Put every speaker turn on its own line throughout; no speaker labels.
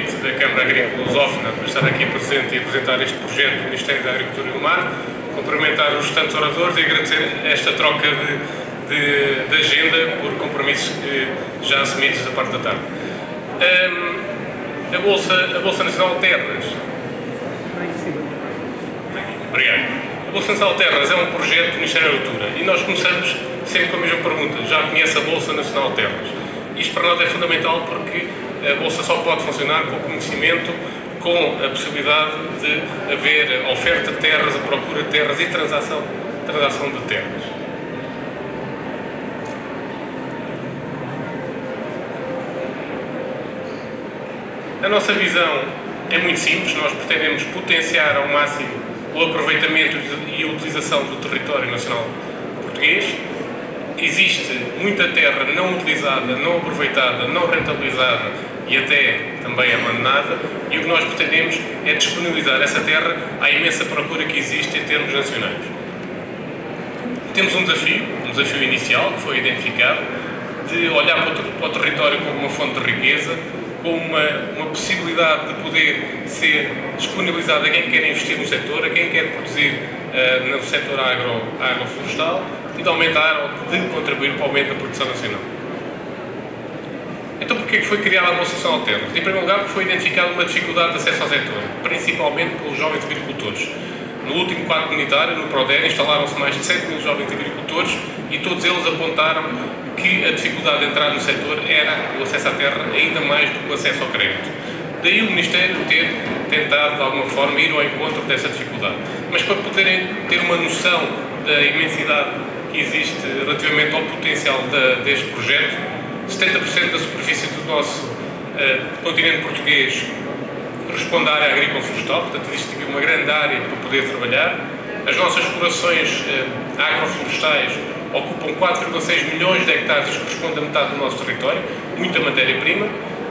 convite da Câmara Agrícola Lusófona para estar aqui presente e apresentar este projeto do Ministério da Agricultura e do Mar, cumprimentar os restantes oradores e agradecer esta troca de agenda por compromissos já assumidos da parte da tarde. A Bolsa Nacional de Terras. Obrigado. A Bolsa Nacional de Terras é um projeto do Ministério da Agricultura e nós começamos sempre com a mesma pergunta: já conhece a Bolsa Nacional de Terras? Isto para nós é fundamental porque a Bolsa só pode funcionar com o conhecimento, com a possibilidade de haver oferta de terras, a procura de terras e transação de terras. A nossa visão é muito simples. Nós pretendemos potenciar ao máximo o aproveitamento e a utilização do território nacional português. Existe muita terra não utilizada, não aproveitada, não rentabilizada e até também abandonada, e o que nós pretendemos é disponibilizar essa terra à imensa procura que existe em termos nacionais. Temos um desafio inicial que foi identificado, de olhar para o território como uma fonte de riqueza, como uma possibilidade de poder ser disponibilizada a quem quer investir no setor, a quem quer produzir no setor agroflorestal, e de aumentar ou de contribuir para o aumento da produção nacional. Então, porquê que foi criada a Bolsa Nacional de Terras? Em primeiro lugar, porque foi identificada uma dificuldade de acesso ao setor, principalmente pelos jovens agricultores. No último quadro comunitário, no PRODER, instalaram-se mais de 7 mil jovens agricultores e todos eles apontaram que a dificuldade de entrar no setor era o acesso à terra, ainda mais do que o acesso ao crédito. Daí o Ministério ter tentado, de alguma forma, ir ao encontro dessa dificuldade. Mas para poderem ter uma noção da imensidade que existe relativamente ao potencial deste projeto, 70% da superfície do nosso continente português corresponde à área agrícola-florestal, portanto existe aqui uma grande área para poder trabalhar. As nossas explorações agroflorestais ocupam 4,6 milhões de hectares, que corresponde a metade do nosso território, muita matéria-prima,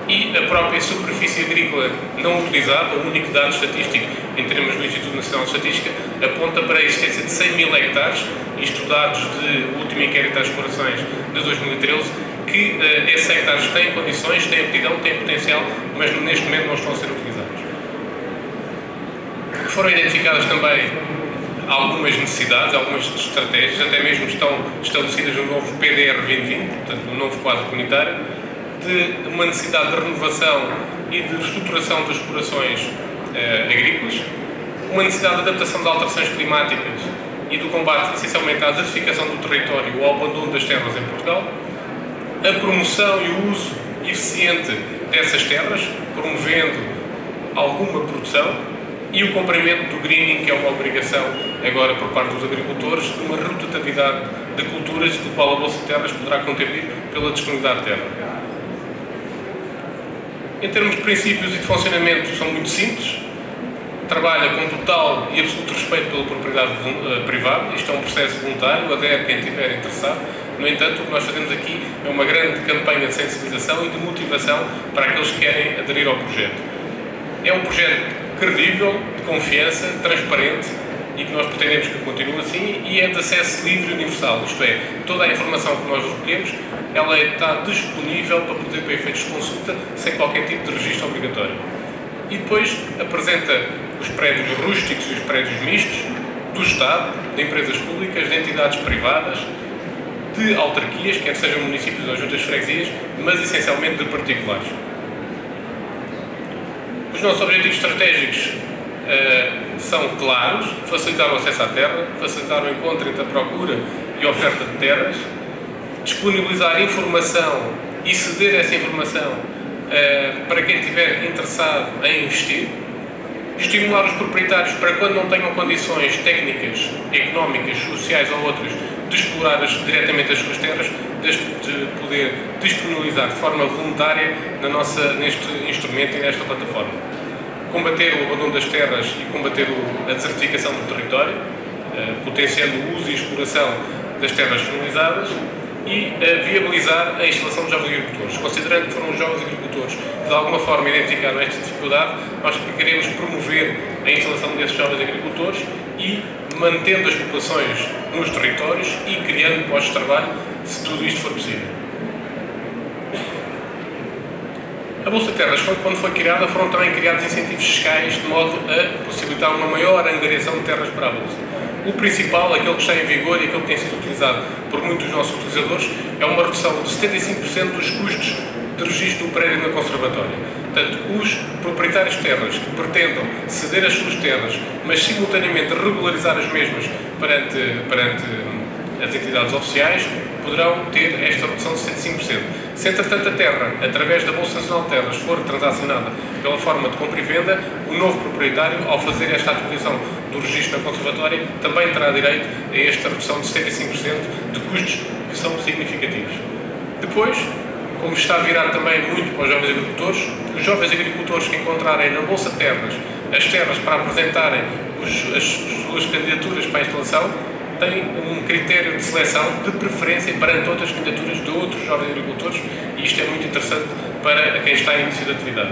e a própria superfície agrícola não utilizada, o único dado estatístico em termos do Instituto Nacional de Estatística, aponta para a existência de 100 mil hectares, isto dados do último inquérito às explorações de 2013, que esses hectares têm condições, têm aptidão, têm potencial, mas neste momento não estão a ser utilizados. Foram identificadas também algumas necessidades, algumas estratégias, até mesmo estão estabelecidas no novo PDR 2020, portanto no novo quadro comunitário, de uma necessidade de renovação e de reestruturação das explorações agrícolas, uma necessidade de adaptação de alterações climáticas e do combate essencialmente à desertificação do território ou ao abandono das terras em Portugal, a promoção e o uso eficiente dessas terras, promovendo alguma produção, e o cumprimento do greening, que é uma obrigação agora por parte dos agricultores, de uma rotatividade de culturas, do qual a Bolsa de Terras poderá contribuir pela disponibilidade de terra. Em termos de princípios e de funcionamento, são muito simples. Trabalha com total e absoluto respeito pela propriedade privada. Isto é um processo voluntário, adere quem estiver interessado. No entanto, o que nós fazemos aqui é uma grande campanha de sensibilização e de motivação para aqueles que querem aderir ao projeto. É um projeto credível, de confiança, transparente, e que nós pretendemos que continue assim, e é de acesso livre e universal, isto é, toda a informação que nós recolhemos, ela está disponível para poder para efeitos de consulta, sem qualquer tipo de registro obrigatório. E depois apresenta os prédios rústicos e os prédios mistos do Estado, de empresas públicas, de entidades privadas, de autarquias, quer sejam municípios ou juntas de freguesias, mas essencialmente de particulares. Os nossos objetivos estratégicos são claros: facilitar o acesso à terra, facilitar o encontro entre a procura e a oferta de terras, disponibilizar informação e ceder essa informação para quem estiver interessado em investir, estimular os proprietários para, quando não tenham condições técnicas, económicas, sociais ou outras, de explorar diretamente as suas terras, de poder disponibilizar de forma voluntária neste instrumento e nesta plataforma. Combater o abandono das terras e combater a desertificação do território, potenciando o uso e exploração das terras disponibilizadas, e viabilizar a instalação de jovens agricultores. Considerando que foram os jovens agricultores que de alguma forma identificaram esta dificuldade, nós queremos promover a instalação desses jovens agricultores e mantendo as populações nos territórios e criando postos de trabalho, se tudo isto for possível. A Bolsa de Terras, quando foi criada, foram também criados incentivos fiscais de modo a possibilitar uma maior angariação de terras para a Bolsa. O principal, aquele que está em vigor e aquele que tem sido utilizado por muitos dos nossos utilizadores, é uma redução de 75% dos custos de registro do prédio na conservatória. Portanto, os proprietários de terras que pretendam ceder as suas terras, mas simultaneamente regularizar as mesmas perante as entidades oficiais, poderão ter esta redução de 75%. Se, entretanto, a terra, através da Bolsa Nacional de Terras, for transacionada pela forma de compra e venda, o novo proprietário, ao fazer esta atualização do registro na conservatória, também terá direito a esta redução de 75% de custos que são significativos. Depois, como está a virar também muito para os jovens agricultores, os jovens agricultores que encontrarem na Bolsa de Terras as terras para apresentarem as suas candidaturas para a instalação, têm um critério de seleção de preferência perante outras candidaturas de outros jovens agricultores, e isto é muito interessante para quem está em início de atividade.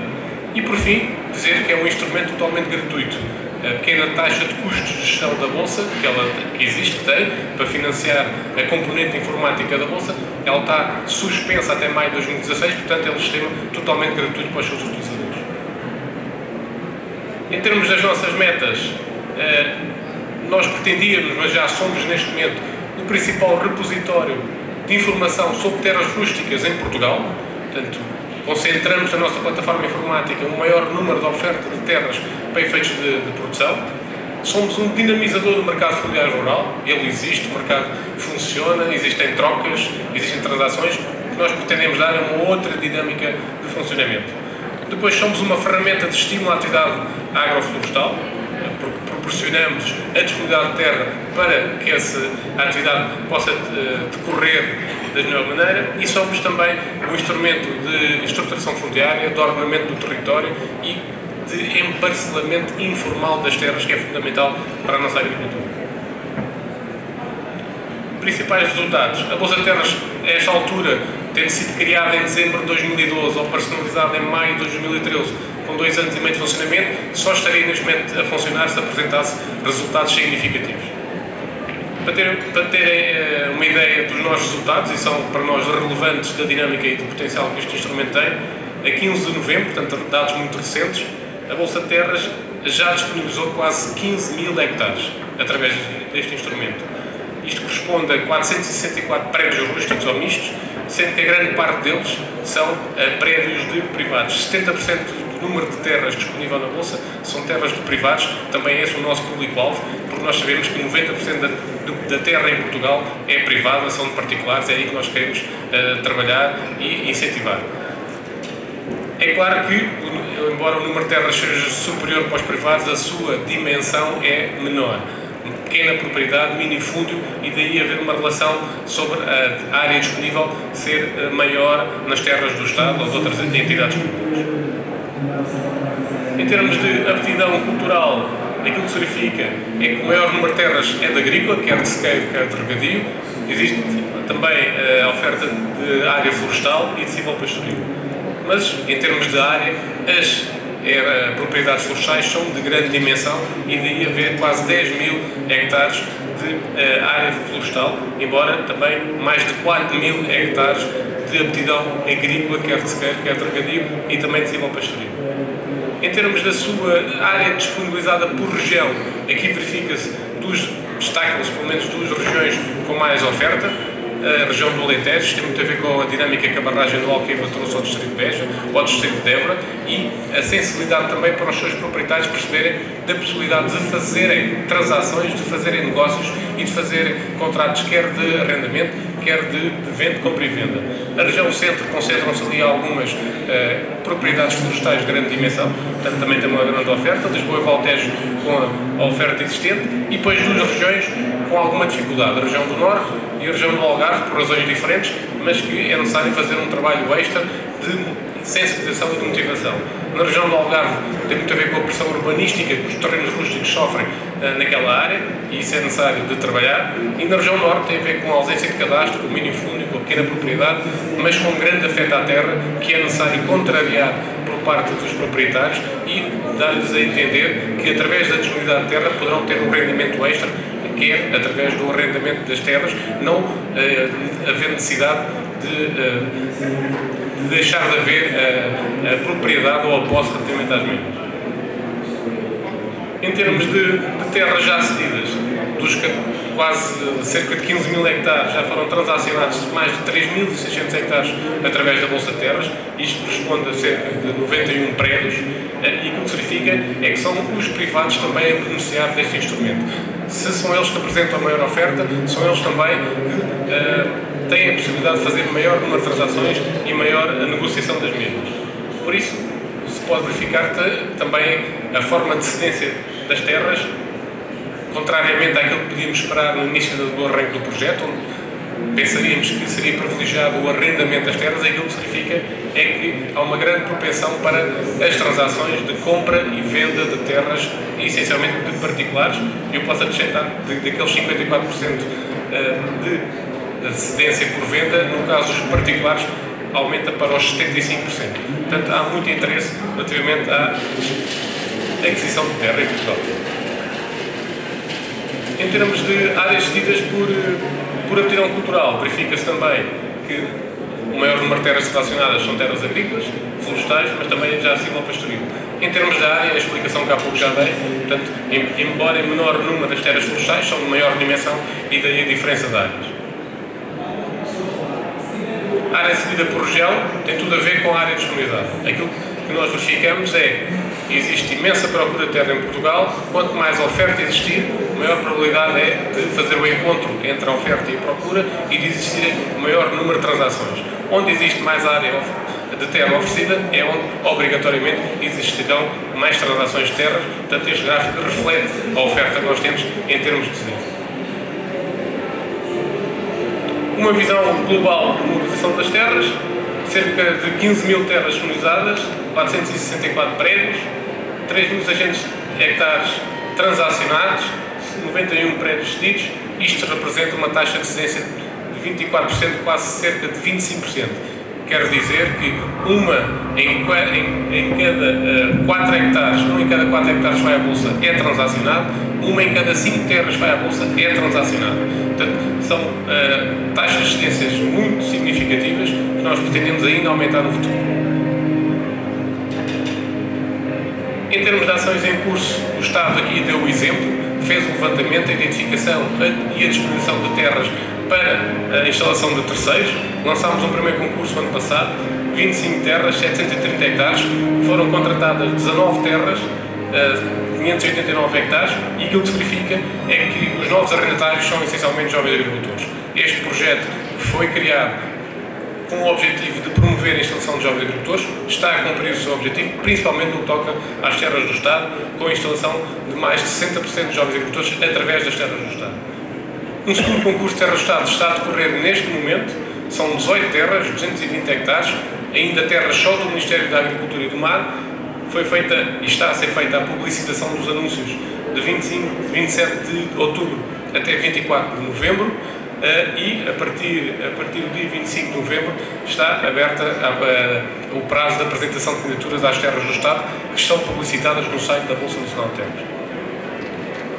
E, por fim, dizer que é um instrumento totalmente gratuito. A pequena taxa de custos de gestão da Bolsa, que existe, que tem, para financiar a componente informática da Bolsa, ela está suspensa até maio de 2016, portanto é um sistema totalmente gratuito para os seus utilizadores. Em termos das nossas metas, nós pretendíamos, mas já somos neste momento, o principal repositório de informação sobre terras rústicas em Portugal. Portanto, concentramos na nossa plataforma informática um maior número de oferta de terras para efeitos de produção. Somos um dinamizador do mercado familiar rural. Ele existe, o mercado funciona, existem trocas, existem transações. O que nós pretendemos dar é uma outra dinâmica de funcionamento. Depois somos uma ferramenta de estímulo à atividade agroflorestal, porque proporcionamos a disponibilidade de terra para que essa atividade possa decorrer da melhor maneira, e somos também um instrumento de estruturação fundiária, de ordenamento do território e de emparcelamento informal das terras, que é fundamental para a nossa agricultura. Principais resultados. A Bolsa de Terras, a esta altura, tendo sido criada em dezembro de 2012, operacionalizada em maio de 2013, com 2 anos e meio de funcionamento, só estaria neste momento a funcionar se apresentasse resultados significativos. Para terem uma ideia dos nossos resultados, e são para nós relevantes da dinâmica e do potencial que este instrumento tem, a 15 de novembro, portanto dados muito recentes, a Bolsa de Terras já disponibilizou quase 15 mil hectares através deste instrumento. Isto corresponde a 464 prédios rústicos ou mistos, sendo que a grande parte deles são prédios de privados. 70% do número de terras disponível na Bolsa são terras de privados, também é esse o nosso público-alvo, porque nós sabemos que 90% da terra em Portugal é privada, são de particulares, é aí que nós queremos trabalhar e incentivar. É claro que, embora o número de terras seja superior para os privados, a sua dimensão é menor. Pequena propriedade, minifúndio, e daí haver uma relação sobre a área disponível ser maior nas terras do Estado ou de outras entidades públicas. Em termos de aptidão cultural, aquilo que se verifica é que o maior número de terras é de agrícola, quer de sequeiro, quer de regadio. Existe também a oferta de área florestal e de silvopastoril. Mas, em termos de área, as propriedades florestais são de grande dimensão, e daí haver quase 10 mil hectares de área florestal, embora também mais de 4 mil hectares de aptidão agrícola, quer de sequeiro, quer de regadio, e também de silvopastoril. Em termos da sua área disponibilizada por região, aqui verifica-se destaca-se pelo menos 2 regiões com mais oferta. A região do Alentejo, isto tem muito a ver com a dinâmica que a barragem do Alqueva trouxe ao Distrito de Beja, ao Distrito de Évora, e a sensibilidade também para os seus proprietários perceberem da possibilidade de fazerem transações, de fazerem negócios e de fazerem contratos quer de arrendamento, quer de venda, compra e venda. A região centro concentram-se ali algumas propriedades florestais de grande dimensão, portanto também tem uma grande oferta, Lisboa e Valtejo com a oferta existente, e depois 2 regiões com alguma dificuldade, a região do Norte e a região do Algarve, por razões diferentes, mas que é necessário fazer um trabalho extra de sensibilização e de motivação. Na região do Algarve tem muito a ver com a pressão urbanística que os terrenos rústicos sofrem naquela área, e isso é necessário de trabalhar. E na região norte tem a ver com a ausência de cadastro, com o minifúndio, com a pequena propriedade, mas com um grande afeto à terra que é necessário contrariar por parte dos proprietários e dar-lhes a entender que através da disponibilidade de terra poderão ter um rendimento extra, quer através do arrendamento das terras, não haver necessidade de de deixar de haver a propriedade ou a posse relativamente às mesmas. Em termos de terras já cedidas, dos quase cerca de 15 mil hectares já foram transacionados mais de 3.600 hectares através da Bolsa de Terras. Isto corresponde a cerca de 91 prédios, e aquilo que se verifica é que são os privados também a beneficiar deste instrumento. Se são eles que apresentam a maior oferta, são eles também que têm a possibilidade de fazer maior número de transações e maior negociação das mesmas. Por isso, se pode verificar também a forma de cedência das terras, contrariamente àquilo que podíamos esperar no início do arranque do projeto, onde pensaríamos que seria privilegiado o arrendamento das terras, aquilo que se verifica é que há uma grande propensão para as transações de compra e venda de terras, essencialmente de particulares. Eu posso acrescentar daqueles 54% de cedência por venda, no caso dos particulares, aumenta para os 75%. Portanto, há muito interesse relativamente à aquisição de terra em Portugal. Em termos de áreas cedidas por aptidão cultural, verifica-se também que o maior número de terras relacionadas são terras agrícolas, florestais, mas também já silvopastoril. Em termos da área, a explicação que há pouco já dei, portanto, embora em menor número das terras florestais, são de maior dimensão e daí a diferença de áreas. A área cedida por região tem tudo a ver com a área disponibilizada. Aquilo que nós verificamos é que existe imensa procura de terra em Portugal. Quanto mais oferta existir, maior probabilidade é de fazer o encontro entre a oferta e a procura e de existir maior número de transações. Onde existe mais área de terra oferecida é onde, obrigatoriamente, existirão mais transações de terras. Portanto, este gráfico reflete a oferta que nós temos em termos de cedência. Uma visão global de mobilização das terras, cerca de 15 mil terras disponibilizadas, 464 prédios, 3.600 hectares transacionados, 91 prédios cedidos. Isto representa uma taxa de cedência de 24%, quase cerca de 25%. Quero dizer que uma em cada 4 hectares vai à Bolsa é transacionado, uma em cada 5 terras vai à Bolsa é transacionado. Portanto, são taxas de cedências muito significativas que nós pretendemos ainda aumentar no futuro. Em termos de ações em curso, o Estado aqui deu o exemplo, fez o levantamento, a identificação e a disposição de terras para a instalação de terceiros. Lançámos um primeiro concurso ano passado, 25 terras, 730 hectares, foram contratadas 19 terras, 589 hectares, e aquilo que se verifica é que os novos arrendatários são essencialmente jovens agricultores. Este projeto foi criado com o objetivo de promover a instalação de jovens agricultores, está a cumprir o seu objetivo, principalmente no que toca às terras do Estado, com a instalação de mais de 60% de jovens agricultores através das terras do Estado. Um segundo concurso de terras do Estado está a decorrer neste momento, são 18 terras, 220 hectares, ainda terras só do Ministério da Agricultura e do Mar. Foi feita e está a ser feita a publicitação dos anúncios de 27 de outubro até 24 de novembro. E a partir do dia 25 de novembro está aberta o prazo de apresentação de candidaturas às terras do Estado, que estão publicitadas no site da Bolsa Nacional de Terras.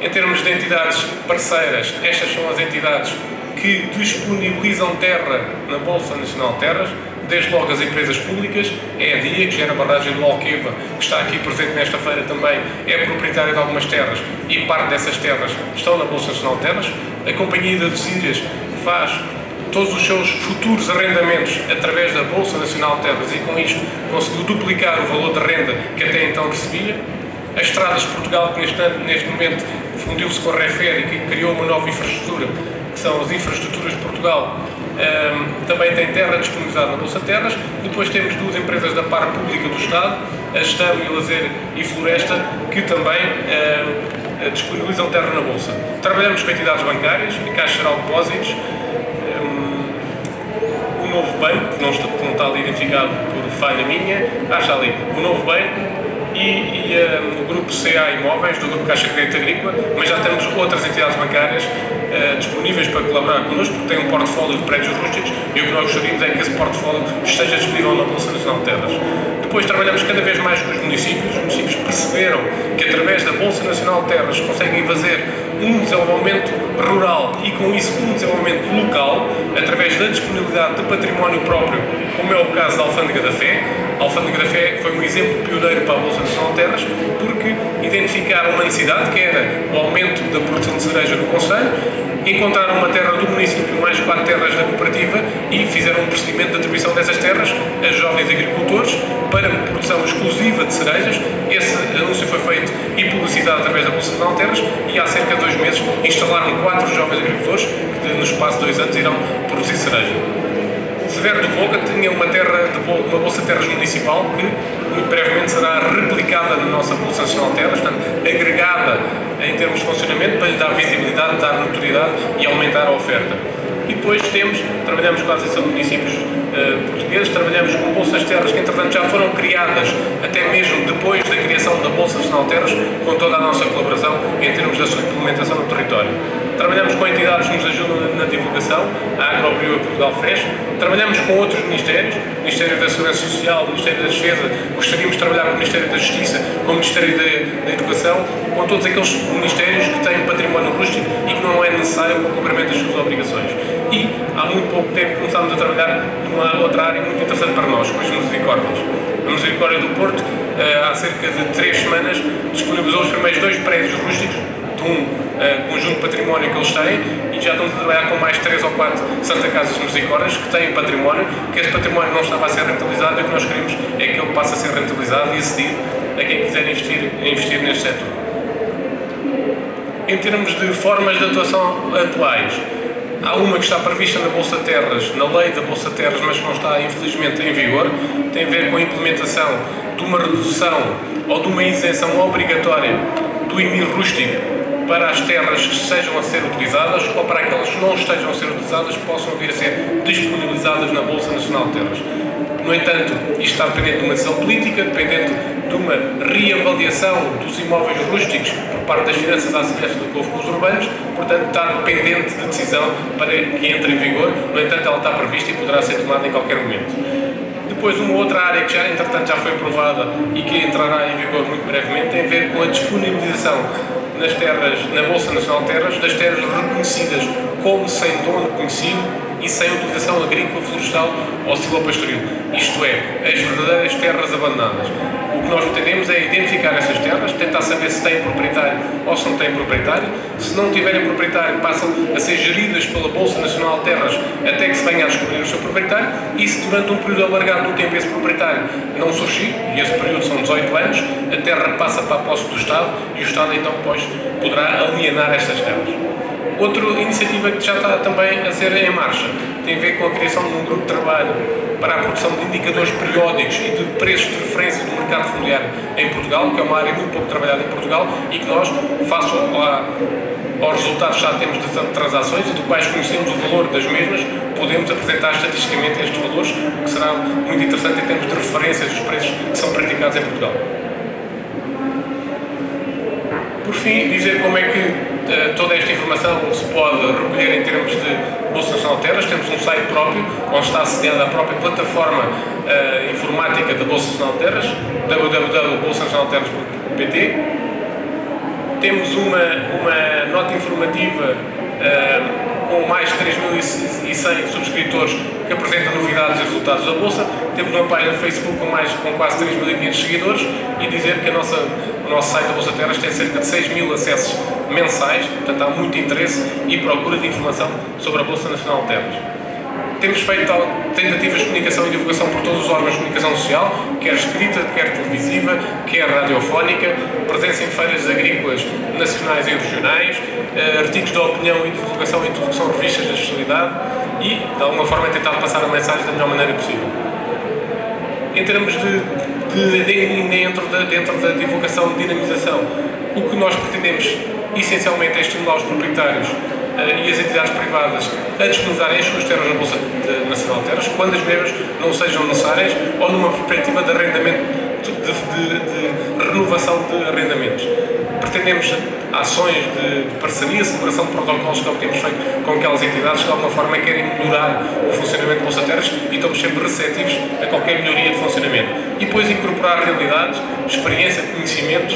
Em termos de entidades parceiras, estas são as entidades que disponibilizam terra na Bolsa Nacional de Terras, desde logo as empresas públicas. É a DIA, que gera a barragem do Alqueva, que está aqui presente nesta feira também, é proprietária de algumas terras e parte dessas terras estão na Bolsa Nacional de Terras. A Companhia de Ilhas faz todos os seus futuros arrendamentos através da Bolsa Nacional de Terras e com isto conseguiu duplicar o valor de renda que até então recebia. As Estradas de Portugal, que neste momento fundiu-se com a Refer e que criou uma nova infraestrutura, que são as infraestruturas de Portugal, também tem terra disponibilizada na Bolsa de Terras. Depois temos duas empresas da par pública do Estado, a Gestão e Lazer e Floresta, que também disponibilizam terra na Bolsa. Trabalhamos com entidades bancárias, a Caixa Geral de Depósitos, o Novo Banco, que não está ali identificado por falha minha, está ali, o Novo Banco e o Grupo CA Imóveis, do Grupo Caixa de Crédito Agrícola, mas já temos outras entidades bancárias disponíveis para colaborar connosco, porque tem um portfólio de prédios rústicos e o que nós gostaríamos é que esse portfólio esteja disponível na Bolsa Nacional de Terras. Depois trabalhamos cada vez mais com os municípios perceberam que a através da Bolsa Nacional de Terras, conseguem fazer um desenvolvimento rural e, com isso, um desenvolvimento local, através da disponibilidade de património próprio, como é o caso da Alfândega da Fé. A Alfândega da Fé foi um exemplo pioneiro para a Bolsa Nacional de Terras, porque identificaram uma necessidade, que era o aumento da produção de cereja no concelho, encontraram uma terra do município, mais 4 terras da cooperativa, e fizeram um procedimento de atribuição dessas terras a jovens agricultores para produção exclusiva de cerejas. Esse anúncio foi feito e publicitado através da Bolsa Nacional de Terras, e há cerca de 2 meses instalaram 4 jovens agricultores que, no espaço de 2 anos, irão produzir cereja. Severo do Voga tinha uma Bolsa de Terras municipal que, muito brevemente, será replicada na nossa Bolsa Nacional de Terras, portanto, agregada em termos de funcionamento, para lhe dar visibilidade, dar notoriedade e aumentar a oferta. E depois trabalhamos com a Associação de Municípios Portugueses, trabalhamos com bolsas de terras que, entretanto, já foram criadas, até mesmo depois da criação da Bolsa Nacional de Terras, com toda a nossa colaboração em termos da sua implementação no território. Trabalhamos com entidades que nos ajudam na divulgação, a Agrobio e Portugal Fresh. Trabalhamos com outros ministérios, o Ministério da Segurança Social, o Ministério da Defesa. Gostaríamos de trabalhar com o Ministério da Justiça, com o Ministério da Educação, com todos aqueles ministérios que têm património rústico e que não é necessário para o cumprimento das suas obrigações. E há muito pouco tempo começámos a trabalhar numa outra área muito interessante para nós, com as misericórdias. A Misericórdia do Porto, há cerca de 3 semanas, disponibilizou os primeiros 2 prédios rústicos de um conjunto de património que eles têm, e já estamos a trabalhar com mais 3 ou 4 Santa Casas Misericórdias que têm património, que esse património não estava a ser rentabilizado, e o que nós queremos é que ele passe a ser rentabilizado e acedido a quem quiser investir neste setor. Em termos de formas de atuação atuais, há uma que está prevista na Bolsa de Terras, na lei da Bolsa de Terras, mas que não está, infelizmente, em vigor. Tem a ver com a implementação de uma redução ou de uma isenção obrigatória do IMI rústico para as terras que estejam a ser utilizadas, ou para aquelas que não estejam a ser utilizadas possam vir a ser disponibilizadas na Bolsa Nacional de Terras. No entanto, isto está dependente de uma decisão política, dependente de uma reavaliação dos imóveis rústicos por parte das finanças à semelhança do que houve com os urbanos, portanto está dependente de decisão para que entre em vigor. No entanto, ela está prevista e poderá ser tomada em qualquer momento. Depois, uma outra área que entretanto já foi aprovada e que entrará em vigor muito brevemente tem a ver com a disponibilização nas terras, na Bolsa Nacional de Terras, das terras reconhecidas como sem dono conhecido e sem utilização agrícola, florestal ou silvopastoril. Isto é, as verdadeiras terras abandonadas. O que nós pretendemos é identificar essas terras, tentar saber se têm proprietário ou se não têm proprietário. Se não tiverem proprietário, passam a ser geridas pela Bolsa Nacional de Terras até que se venha a descobrir o seu proprietário, e se durante um período alargado no tempo esse proprietário não surgir, e esse período são 18 anos, a terra passa para a posse do Estado, e o Estado então depois poderá alienar estas terras. Outra iniciativa que já está também a ser em marcha tem a ver com a criação de um grupo de trabalho para a produção de indicadores periódicos e de preços de referência do mercado fundiário em Portugal, que é uma área muito pouco trabalhada em Portugal, e que nós, face aos resultados que já temos de transações e do quais conhecemos o valor das mesmas, podemos apresentar estatisticamente estes valores, o que será muito interessante em termos de referências dos preços que são praticados em Portugal. Por fim, dizer como é que toda esta informação se pode recolher em termos de Bolsa Nacional de Terras. Temos um site próprio, onde está assediada a própria plataforma informática da Bolsa Nacional de Terras, www.bolsanacionaldeterras.pt. Temos uma nota informativa com mais de 3.100 subscritores que apresentam novidades e resultados da Bolsa. Temos uma página no Facebook com quase 3.500 seguidores, e dizer que o nosso site da Bolsa de Terras tem cerca de 6.000 acessos mensais, portanto há muito interesse e procura de informação sobre a Bolsa Nacional de Terras. Temos feito tentativas de comunicação e divulgação por todos os órgãos de comunicação social, quer escrita, quer televisiva, quer radiofónica, presença em feiras agrícolas nacionais e regionais, artigos de opinião e de divulgação em tudo que são revistas da especialidade, e, de alguma forma, tentar passar a mensagem da melhor maneira possível. Em termos dentro da divulgação e dinamização, o que nós pretendemos essencialmente é estimular os proprietários e as entidades privadas a disponibilizarem as suas terras na Bolsa Nacional de Terras, quando as mesmas não sejam necessárias, ou numa perspectiva de arrendamento, de renovação de arrendamentos. Pretendemos ações de parceria, celebração de protocolos que temos feito com aquelas entidades que de alguma forma querem melhorar o funcionamento de Bolsa Terras e estamos sempre receptivos a qualquer melhoria de funcionamento. E depois incorporar realidades, experiência, conhecimentos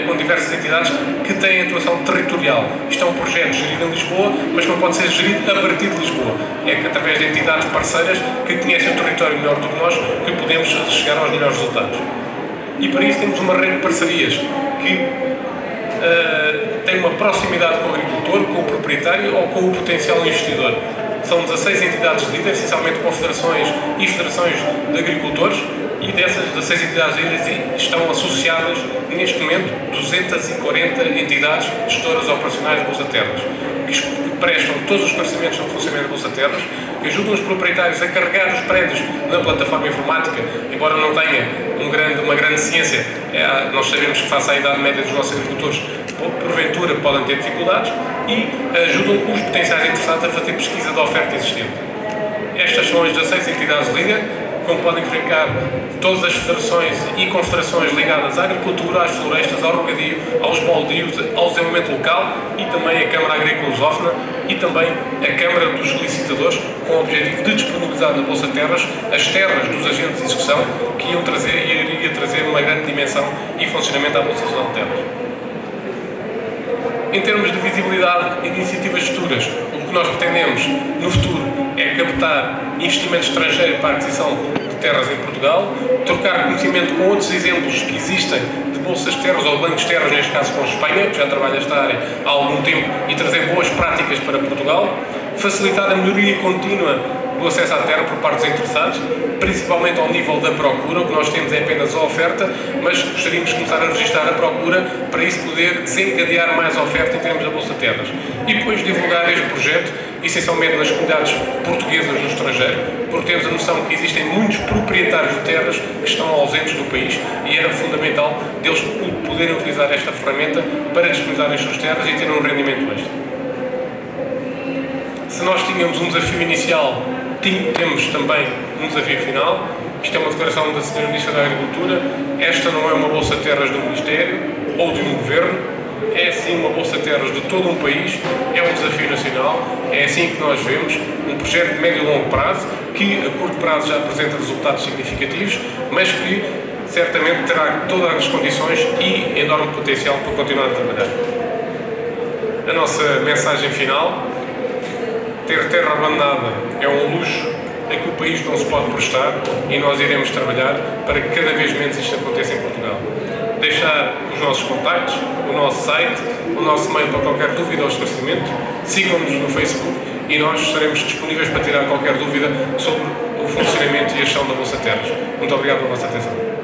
com diversas entidades que têm atuação territorial. Isto é um projeto gerido em Lisboa, mas não pode ser gerido a partir de Lisboa. É que através de entidades parceiras que conhecem o território melhor do que nós que podemos chegar aos melhores resultados. E para isso temos uma rede de parcerias que tem uma proximidade com o agricultor, com o proprietário ou com o potencial investidor. São 16 entidades líderes, essencialmente confederações e federações de agricultores, e dessas 16 entidades líderes estão associadas, neste momento, 240 entidades gestoras operacionais de Bolsa Terras, que prestam todos os conhecimentos sobre o funcionamento de Bolsa Terras, que ajudam os proprietários a carregar os prédios na plataforma informática, embora não tenha uma grande ciência. Nós sabemos que, face à idade média dos nossos agricultores, porventura podem ter dificuldades, e ajudam os potenciais interessados a fazer pesquisa da oferta existente. Estas são as 16 entidades líderes, como podem verificar, todas as federações e confederações ligadas à agricultura, às florestas, ao regadio, aos baldios, ao desenvolvimento local, e também a Câmara Agrícola Lusófona e também a Câmara dos Licitadores, com o objetivo de disponibilizar na Bolsa Terras as terras dos agentes de execução que iria trazer uma grande dimensão e funcionamento à Bolsa de Terras. Em termos de visibilidade e de iniciativas futuras, o que nós pretendemos no futuro é captar investimento estrangeiro para a aquisição de terras em Portugal, trocar conhecimento com outros exemplos que existem de bolsas de terras ou bancos de terras, neste caso com a Espanha, que já trabalha esta área há algum tempo, e trazer boas práticas para Portugal, facilitar a melhoria contínua do acesso à terra por parte dos interessados, principalmente ao nível da procura. O que nós temos é apenas a oferta, mas gostaríamos de começar a registrar a procura para isso poder desencadear mais oferta em termos da Bolsa de Terras. E depois divulgar este projeto, essencialmente nas comunidades portuguesas no estrangeiro, porque temos a noção que existem muitos proprietários de terras que estão ausentes do país e era fundamental deles poderem utilizar esta ferramenta para disponibilizar as suas terras e ter um rendimento extra. Se nós tínhamos um desafio inicial, temos também um desafio final. Isto é uma declaração da Sra. Ministra da Agricultura. Esta não é uma Bolsa de Terras de um Ministério ou de um Governo, é sim uma Bolsa de Terras de todo um país, é um desafio nacional, é assim que nós vemos, um projeto de médio e longo prazo, que a curto prazo já apresenta resultados significativos, mas que certamente terá todas as condições e enorme potencial para continuar a trabalhar. A nossa mensagem final: ter terra abandonada é um luxo a que o país não se pode prestar e nós iremos trabalhar para que cada vez menos isto aconteça em Portugal. Deixar os nossos contactos, o nosso site, o nosso mail para qualquer dúvida ou esclarecimento. Sigam-nos no Facebook e nós estaremos disponíveis para tirar qualquer dúvida sobre o funcionamento e a gestão da Bolsa de Terras. Muito obrigado pela vossa atenção.